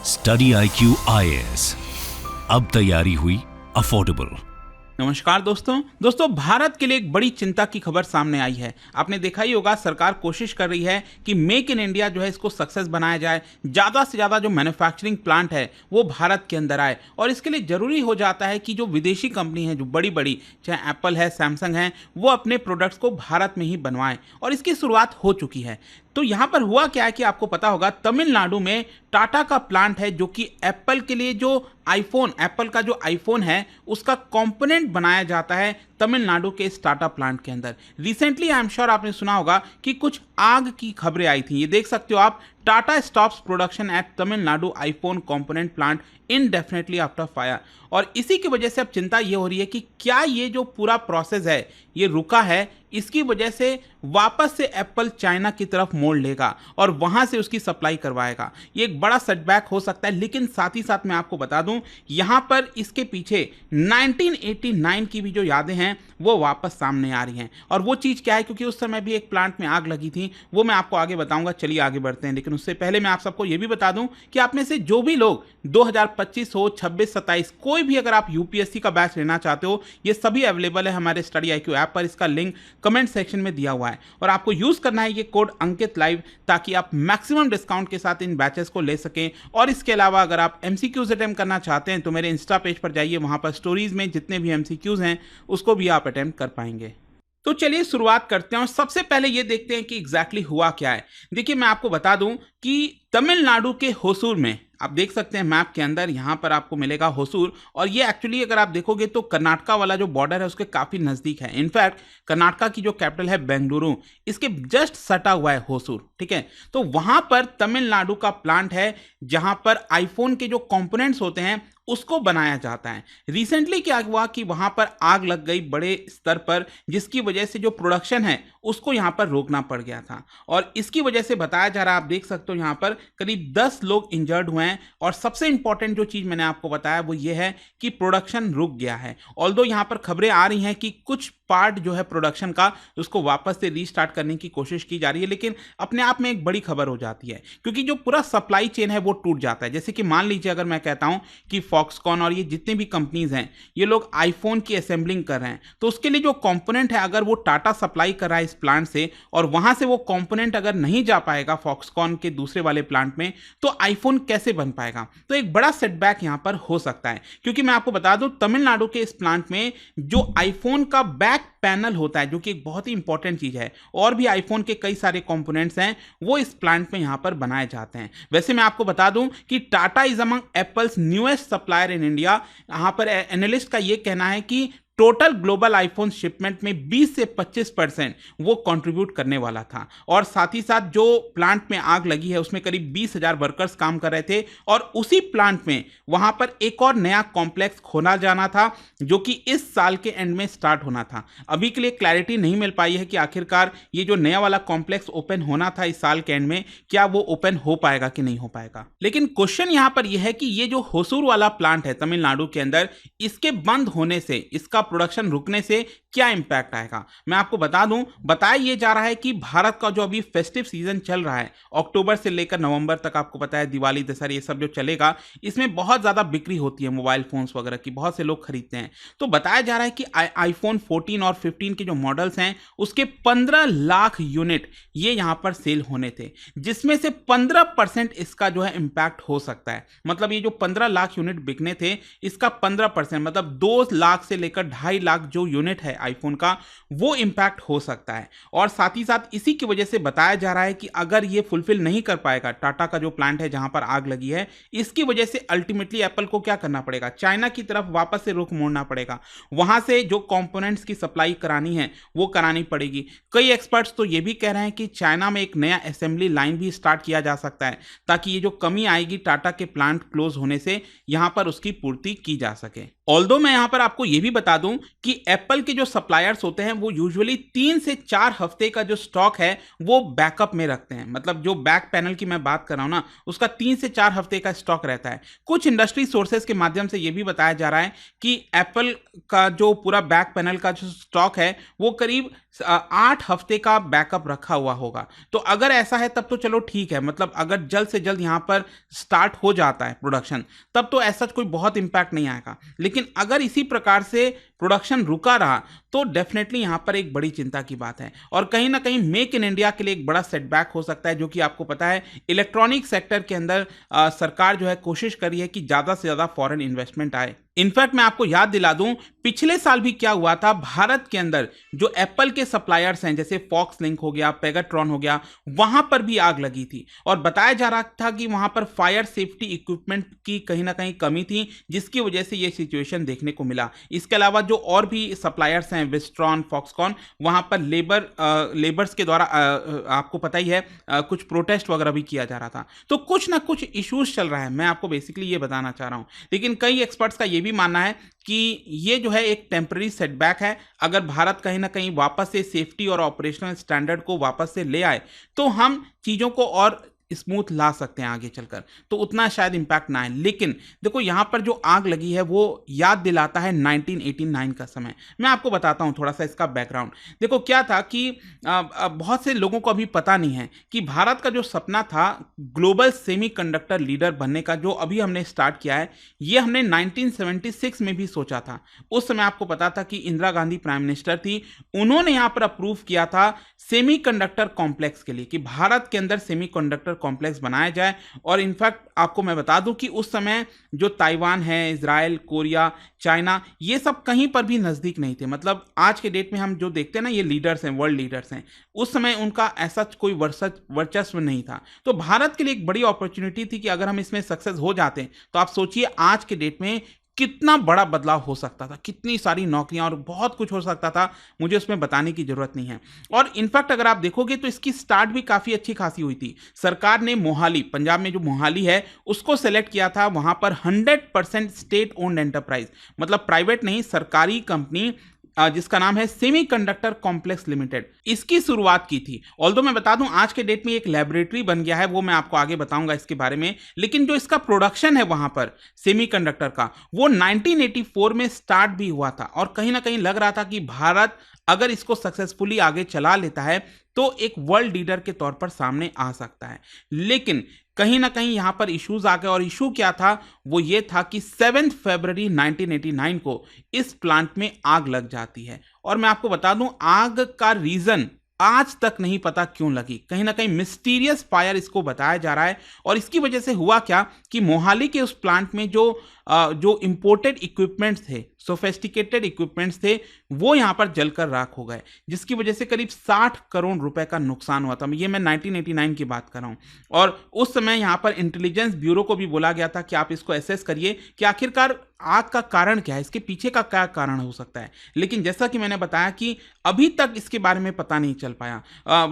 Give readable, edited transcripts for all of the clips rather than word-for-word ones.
Study IQ IAS, अब तैयारी हुई अफोर्डेबल। नमस्कार दोस्तों भारत के लिए एक बड़ी चिंता की खबर सामने आई है। आपने देखा ही होगा, सरकार कोशिश कर रही है कि मेक इन इंडिया जो है इसको सक्सेस बनाया जाए, ज़्यादा से ज़्यादा जो मैन्युफैक्चरिंग प्लांट है वो भारत के अंदर आए। और इसके लिए ज़रूरी हो जाता है कि जो विदेशी कंपनी है, जो बड़ी बड़ी, चाहे एप्पल है, सैमसंग है, वो अपने प्रोडक्ट्स को भारत में ही बनवाएं। और इसकी शुरुआत हो चुकी है। तो यहाँ पर हुआ क्या है कि आपको पता होगा, तमिलनाडु में टाटा का प्लांट है जो कि एप्पल के लिए जो एप्पल का जो आईफोन है उसका कंपोनेंट बनाया जाता है तमिलनाडु के इस टाटा प्लांट के अंदर। रिसेंटली आई एम श्योर आपने सुना होगा कि कुछ आग की खबरें आई थी। ये देख सकते हो आप, Tata stops production at Tamil Nadu iPhone component plant indefinitely after fire. और इसी की वजह से अब चिंता ये हो रही है कि क्या ये जो पूरा प्रोसेस है ये रुका है, इसकी वजह से वापस से एप्पल चाइना की तरफ मोड़ लेगा और वहां से उसकी सप्लाई करवाएगा। ये एक बड़ा सेटबैक हो सकता है। लेकिन साथ ही साथ मैं आपको बता दूं, यहां पर इसके पीछे 1989 की भी जो यादें हैं वो वापस सामने आ रही हैं। और वो चीज़ क्या है, क्योंकि उस समय भी एक प्लांट में आग लगी थी, वो मैं आपको आगे बताऊंगा। चलिए आगे बढ़ते हैं। लेकिन उससे पहले मैं आप सबको ये भी बता दूं कि आप में से जो भी लोग 2025 हो, 26, 27, कोई भी अगर आप यूपीएससी का बैच लेना चाहते हो, ये सभी अवेलेबल है हमारे स्टडी IQ ऐप पर। इसका लिंक कमेंट सेक्शन में दिया हुआ है और आपको यूज करना है ये कोड अंकित लाइव, ताकि आप मैक्सिमम डिस्काउंट के साथ इन बैचेस को ले सकें। और इसके अलावा अगर आप MCQs अटेम्प्ट करना चाहते हैं तो मेरे इंस्टा पेज पर जाइए, वहां पर स्टोरीज में जितने भी MCQs हैं उसको भी आप अटेम्प्ट कर पाएंगे। तो चलिए शुरुआत करते हैं और सबसे पहले ये देखते हैं कि एग्जैक्टली हुआ क्या है। देखिए, मैं आपको बता दूं कि तमिलनाडु के होसूर में, आप देख सकते हैं मैप के अंदर, यहाँ पर आपको मिलेगा होसूर। और ये एक्चुअली अगर आप देखोगे तो कर्नाटका वाला जो बॉर्डर है उसके काफ़ी नज़दीक है। इनफैक्ट कर्नाटका की जो कैपिटल है बेंगलुरु, इसके जस्ट सटा हुआ है होसूर। ठीक है, तो वहाँ पर तमिलनाडु का प्लांट है जहाँ पर आईफोन के जो कंपोनेंट्स होते हैं उसको बनाया जाता है। रिसेंटली क्या हुआ कि वहां पर आग लग गई बड़े स्तर पर, जिसकी वजह से जो प्रोडक्शन है उसको यहां पर रोकना पड़ गया था। और इसकी वजह से बताया जा रहा है, आप देख सकते हो यहां पर करीब 10 लोग इंजर्ड हुए हैं। और सबसे इंपॉर्टेंट जो चीज मैंने आपको बताया वो ये है कि प्रोडक्शन रुक गया है। ऑल्दो यहां पर खबरें आ रही हैं कि कुछ पार्ट जो है प्रोडक्शन का उसको वापस से रीस्टार्ट करने की कोशिश की जा रही है, लेकिन अपने आप में एक बड़ी खबर हो जाती है, क्योंकि जो पूरा सप्लाई चेन है वो टूट जाता है। जैसे कि मान लीजिए अगर मैं कहता हूं कि फॉक्सकॉन और ये जितने भी कंपनीज हैं ये लोग आईफोन की असेंबलिंग कर रहे हैं, तो उसके लिए जो कंपोनेंट है अगर वो टाटा सप्लाई कर रहा है इस प्लांट से, और वहां से वो कंपोनेंट अगर नहीं जा पाएगा फॉक्सकॉन के दूसरे वाले प्लांट में, तो आईफोन कैसे बन पाएगा। तो एक बड़ा सेटबैक यहां पर हो सकता है। क्योंकि मैं आपको बता दूं, तमिलनाडु के इस प्लांट में जो आईफोन का बैक पैनल होता है, जो कि एक बहुत ही इंपॉर्टेंट चीज है, और भी आईफोन के कई सारे कंपोनेंट्स हैं वो इस प्लांट में यहां पर बनाए जाते हैं। वैसे मैं आपको बता दूं कि Tata is among apples newest supplier in India. यहां पर एनालिस्ट का यह कहना है कि टोटल ग्लोबल आईफोन शिपमेंट में 20 से 25% वो कंट्रीब्यूट करने वाला था। और साथ ही साथ जो प्लांट में आग लगी है उसमें करीब 20,000 वर्कर्स काम कर रहे थे। और उसी प्लांट में वहां पर एक और नया कॉम्प्लेक्स खोला जाना था जो कि इस साल के एंड में स्टार्ट होना था। अभी के लिए क्लैरिटी नहीं मिल पाई है कि आखिरकार ये जो नया वाला कॉम्प्लेक्स ओपन होना था इस साल के एंड में, क्या वो ओपन हो पाएगा कि नहीं हो पाएगा। लेकिन क्वेश्चन यहां पर यह है कि ये जो होसूर वाला प्लांट है तमिलनाडु के अंदर, इसके बंद होने से, इसका प्रोडक्शन रुकने से क्या इंपैक्ट आएगा। मैं आपको बता दूं, बताया यह जा रहा है कि भारत का जो अभी फेस्टिव सीजन चल रहा है, अक्टूबर से लेकर नवंबर तक, आपको पता है दिवाली, दशहरा, ये सब जो चलेगा, इसमें बहुत ज्यादा बिक्री होती है मोबाइल फोन्स वगैरह की, बहुत से लोग खरीदते हैं। तो बताया जा रहा है कि आईफोन 14 और 15 के जो मॉडल्स हैं उसके 15 लाख यूनिट ये यहां पर सेल होने थे, जिसमें से 15% इसका जो है इंपैक्ट हो सकता है। मतलब ये जो 15 लाख यूनिट बिकने थे, इसका 15% मतलब 2 लाख से लेकर 2.5 लाख जो यूनिट है आईफोन का, वो इंपैक्ट हो सकता है। और साथ ही साथ इसी की वजह से बताया जा रहा है कि अगर ये फुलफिल नहीं कर पाएगा टाटा का जो प्लांट है जहां पर आग लगी है, इसकी वजह से अल्टीमेटली एप्पल को क्या करना पड़ेगा, चाइना की तरफ वापस से रुख मोड़ना पड़ेगा। वहां से जो कंपोनेंट्स की सप्लाई करानी है वो करानी पड़ेगी। कई एक्सपर्ट्स तो ये भी कह रहे हैं कि चाइना में एक नया असेंबली लाइन भी स्टार्ट किया जा सकता है, ताकि ये जो कमी आएगी टाटा के प्लांट क्लोज होने से, यहां पर उसकी पूर्ति की जा सके। ऑल्दो मैं यहां पर आपको यह भी बता दूं कि एप्पल के जो सप्लायर्स होते हैं वो यूजुअली 3 से 4 हफ्ते का जो स्टॉक है वो बैकअप में रखते हैं। मतलब जो बैक पैनल की मैं बात कर रहा हूं ना, उसका 3 से 4 हफ्ते का स्टॉक रहता है। कुछ इंडस्ट्री सोर्सेज के माध्यम से ये भी बताया जा रहा है कि एप्पल का जो पूरा बैक पैनल का जो स्टॉक है वो करीब 8 हफ्ते का बैकअप रखा हुआ होगा। तो अगर ऐसा है तब तो चलो ठीक है, मतलब अगर जल्द से जल्द यहां पर स्टार्ट हो जाता है प्रोडक्शन तब तो ऐसा कोई बहुत इंपैक्ट नहीं आएगा। लेकिन अगर इसी प्रकार से प्रोडक्शन रुका रहा तो डेफिनेटली यहां पर एक बड़ी चिंता की बात है और कहीं ना कहीं मेक इन इंडिया के लिए एक बड़ा सेटबैक हो सकता है। जो कि आपको पता है इलेक्ट्रॉनिक सेक्टर के अंदर सरकार जो है कोशिश कर रही है कि ज्यादा से ज्यादा फॉरेन इन्वेस्टमेंट आए। इनफैक्ट मैं आपको याद दिला दूं, पिछले साल भी क्या हुआ था, भारत के अंदर जो एप्पल के सप्लायर्स हैं जैसे फॉक्सलिंक हो गया, पेगाट्रॉन हो गया, वहां पर भी आग लगी थी और बताया जा रहा था कि वहां पर फायर सेफ्टी इक्विपमेंट की कहीं ना कहीं कमी थी जिसकी वजह से यह सिचुएशन देखने को मिला। इसके अलावा जो और भी सप्लायर्स हैं विस्ट्रॉन, फॉक्सकॉन, वहां पर लेबर्स के द्वारा आपको पता ही है कुछ प्रोटेस्ट वगैरह भी किया जा रहा था। तो कुछ ना कुछ इश्यूज चल रहा है, मैं आपको बेसिकली ये बताना चाह रहा हूं। लेकिन कई एक्सपर्ट्स का ये भी मानना है कि ये जो है एक टेम्पररी सेटबैक है। अगर भारत कहीं ना कहीं वापस से सेफ्टी और ऑपरेशनल स्टैंडर्ड को वापस से ले आए तो हम चीजों को और स्मूथ ला सकते हैं आगे चलकर, तो उतना शायद इंपैक्ट ना आए। लेकिन देखो यहां पर जो आग लगी है वो याद दिलाता है 1989 का समय। मैं आपको बताता हूं थोड़ा सा इसका बैकग्राउंड। देखो क्या था कि बहुत से लोगों को अभी पता नहीं है कि भारत का जो सपना था ग्लोबल सेमीकंडक्टर लीडर बनने का, जो अभी हमने स्टार्ट किया है, ये हमने 1976 में भी सोचा था। उस समय आपको पता था कि इंदिरा गांधी प्राइम मिनिस्टर थी, उन्होंने यहां पर अप्रूव किया था सेमीकंडक्टर कॉम्प्लेक्स के लिए कि भारत के अंदर सेमीकंडक्टर कॉम्प्लेक्स बनाया जाए। और इनफैक्ट आपको मैं बता दूं कि उस समय जो ताइवान है, इजराइल, कोरिया, चाइना, ये सब कहीं पर भी नजदीक नहीं थे। मतलब आज के डेट में हम जो देखते हैं ना, ये लीडर्स हैं, वर्ल्ड लीडर्स हैं, उस समय उनका ऐसा कोई वर्चस्व नहीं था। तो भारत के लिए एक बड़ी अपॉर्चुनिटी थी कि अगर हम इसमें सक्सेस हो जाते तो आप सोचिए आज के डेट में कितना बड़ा बदलाव हो सकता था, कितनी सारी नौकरियां और बहुत कुछ हो सकता था, मुझे उसमें बताने की जरूरत नहीं है। और इनफैक्ट अगर आप देखोगे तो इसकी स्टार्ट भी काफी अच्छी खासी हुई थी। सरकार ने मोहाली, पंजाब में जो मोहाली है, उसको सेलेक्ट किया था। वहां पर 100% स्टेट ओन्ड एंटरप्राइज, मतलब प्राइवेट नहीं, सरकारी कंपनी जिसका नाम है सेमीकंडक्टर कॉम्प्लेक्स लिमिटेड, इसकी शुरुआत की थी। ऑल्दो मैं बता दूं आज के डेट में एक लैबोरेटरी बन गया है, वो मैं आपको आगे बताऊंगा इसके बारे में। लेकिन जो इसका प्रोडक्शन है वहां पर सेमीकंडक्टर का, वो 1984 में स्टार्ट भी हुआ था और कहीं ना कहीं लग रहा था कि भारत अगर इसको सक्सेसफुली आगे चला लेता है तो एक वर्ल्ड लीडर के तौर पर सामने आ सकता है। लेकिन कहीं ना कहीं यहां पर इश्यूज आ गए और इशू क्या था, वो ये था कि 7 फरवरी 1989 को इस प्लांट में आग लग जाती है। और मैं आपको बता दूं आग का रीजन आज तक नहीं पता क्यों लगी, कहीं ना कहीं मिस्टीरियस फायर इसको बताया जा रहा है। और इसकी वजह से हुआ क्या कि मोहाली के उस प्लांट में जो इंपोर्टेड इक्विपमेंट्स थे, सोफेस्टिकेटेड इक्विपमेंट्स थे, वो यहां पर जलकर राख हो गए, जिसकी वजह से करीब 60 करोड़ रुपए का नुकसान हुआ था। ये मैं 1989 की बात कर रहा हूं। और उस समय यहां पर इंटेलिजेंस ब्यूरो को भी बोला गया था कि आप इसको एसेस करिए कि आखिरकार आग का कारण क्या है, इसके पीछे का क्या कारण हो सकता है। लेकिन जैसा कि मैंने बताया कि अभी तक इसके बारे में पता नहीं चल पाया।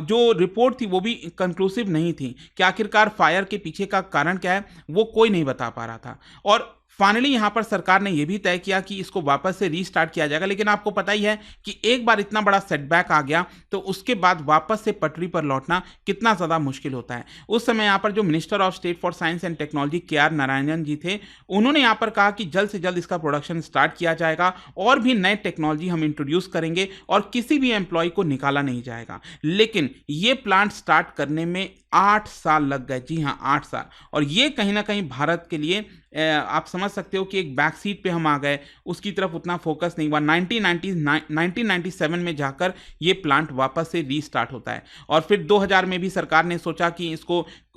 जो रिपोर्ट थी वो भी कंक्लूसिव नहीं थी कि आखिरकार फायर के पीछे का कारण क्या है, वो कोई नहीं बता पा रहा था। और फाइनली यहां पर सरकार ने यह भी तय किया कि इसको वापस से रीस्टार्ट किया जाएगा। लेकिन आपको पता ही है कि एक बार इतना बड़ा सेटबैक आ गया तो उसके बाद वापस से पटरी पर लौटना कितना ज्यादा मुश्किल होता है। उस समय यहां पर जो minister of state for science and technology KR Narayanan ji थे, उन्होंने यहां पर कहा कि जल्द से जल्द इसका प्रोडक्शन स्टार्ट किया जाएगा और भी नए टेक्नोलॉजी हम इंट्रोड्यूस करेंगे और किसी भी एम्प्लॉय को निकाला नहीं जाएगा। लेकिन ये प्लांट स्टार्ट करने में 8 साल लग गए। जी हां, 8 साल। और ये कहीं ना कहीं भारत के लिए आप समझ सकते हो कि एक बैक सीट पे हम आ गए, उसकी तरफ उतना फोकस नहीं हुआ। 1997 में जाकर ये प्लांट वापस से रीस्टार्ट होता है। और फिर 2000 में भी सरकार ने सोचा कि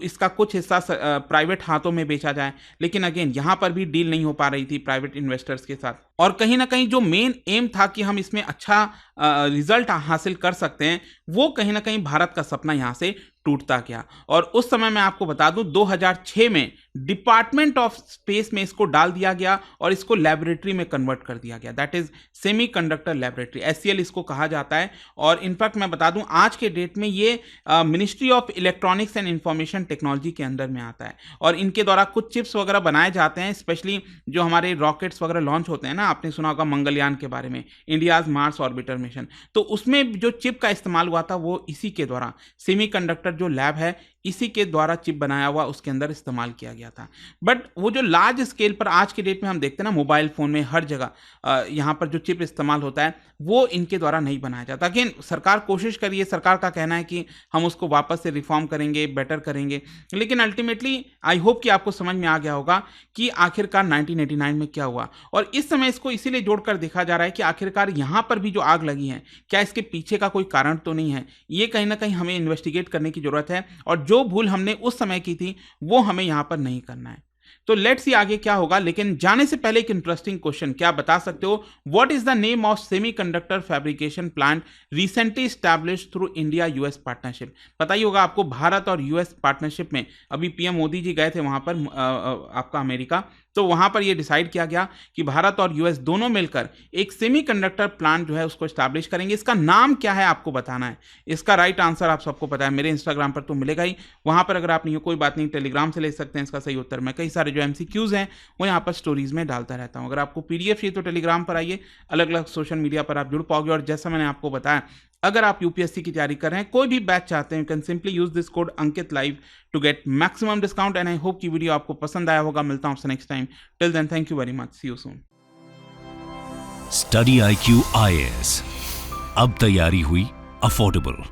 इसका कुछ हिस्सा प्राइवेट हाथों में बेचा जाए। लेकिन अगेन यहां पर भी डील नहीं हो पा रही थी प्राइवेट इन्वेस्टर्स के साथ। और कहीं ना कहीं जो मेन एम था कि हम इसमें अच्छा रिजल्ट हासिल कर सकते हैं, वो कहीं ना कहीं भारत का सपना यहां से टूटता गया। और उस समय मैं आपको बता दूं 2006 में डिपार्टमेंट ऑफ स्पेस में इसको डाल दिया गया और इसको लेबोरेटरी में कन्वर्ट कर दिया गया, that is semiconductor laboratory, SCL इसको कहा जाता है। और इनफैक्ट मैं बता दूं आज के डेट में ये ministry of electronics and information technology के अंदर में आता है और इनके द्वारा कुछ चिप्स वगैरह बनाए जाते हैं, स्पेशली जो हमारे रॉकेट्स वगैरह लॉन्च होते हैं ना, आपने सुना होगा मंगलयान के बारे में, इंडियाज मार्स ऑर्बिटर मिशन, तो उसमें जो चिप का इस्तेमाल हुआ था वो इसी के द्वारा, सेमीकंडक्टर जो लैब है इसी के द्वारा चिप बनाया हुआ उसके अंदर इस्तेमाल किया गया था। बट वो जो लार्ज स्केल पर आज के डेट में हम देखते हैं ना, मोबाइल फ़ोन में हर जगह यहाँ पर जो चिप इस्तेमाल होता है वो इनके द्वारा नहीं बनाया जाता। अगेन सरकार कोशिश कर रही है, सरकार का कहना है कि हम उसको वापस से रिफॉर्म करेंगे, बेटर करेंगे, लेकिन अल्टीमेटली आई होप कि आपको समझ में आ गया होगा कि आखिरकार 1989 में क्या हुआ। और इस समय इसको इसीलिए जोड़कर देखा जा रहा है कि आखिरकार यहाँ पर भी जो आग लगी है, क्या इसके पीछे का कोई कारण तो नहीं है, ये कहीं ना कहीं हमें इन्वेस्टिगेट करने की जरूरत है और जो भूल हमने उस समय की थी वो हमें यहां पर नहीं करना है। तो लेट्स सी आगे क्या होगा, लेकिन जाने से पहले एक इंटरेस्टिंग क्वेश्चन, क्या बता सकते हो what is the name of semiconductor fabrication plant recently established through India US partnership? पता ही होगा आपको, भारत और यूएस पार्टनरशिप में अभी पीएम मोदी जी गए थे वहां पर आपका अमेरिका, तो वहां पर यह डिसाइड किया गया कि भारत और यूएस दोनों मिलकर एक सेमीकंडक्टर प्लांट जो है उसको एस्टैब्लिश करेंगे। इसका नाम क्या है आपको बताना है, इसका राइट आंसर आप सबको पता है, मेरे इंस्टाग्राम पर तो मिलेगा ही, वहां पर अगर आप नहीं हो कोई बात नहीं, टेलीग्राम से ले सकते हैं इसका सही उत्तर। मैं कई सारे जो MCQs हैं वो यहाँ पर स्टोरीज में डालता रहता हूँ। अगर आपको PDF चाहिए तो टेलीग्राम पर आइए, अलग अलग सोशल मीडिया पर आप जुड़ पाओगे। और जैसा मैंने आपको बताया, अगर आप यूपीएससी की तैयारी कर रहे हैं, कोई भी बैच चाहते हैं, you can simply use this code Ankit live to get maximum discount. And I hope कि वीडियो आपको पसंद आया होगा। मिलता हूं आपसे next time, till then thank you very much, see you soon. Study IQ IAS, अब तैयारी हुई अफोर्डेबल।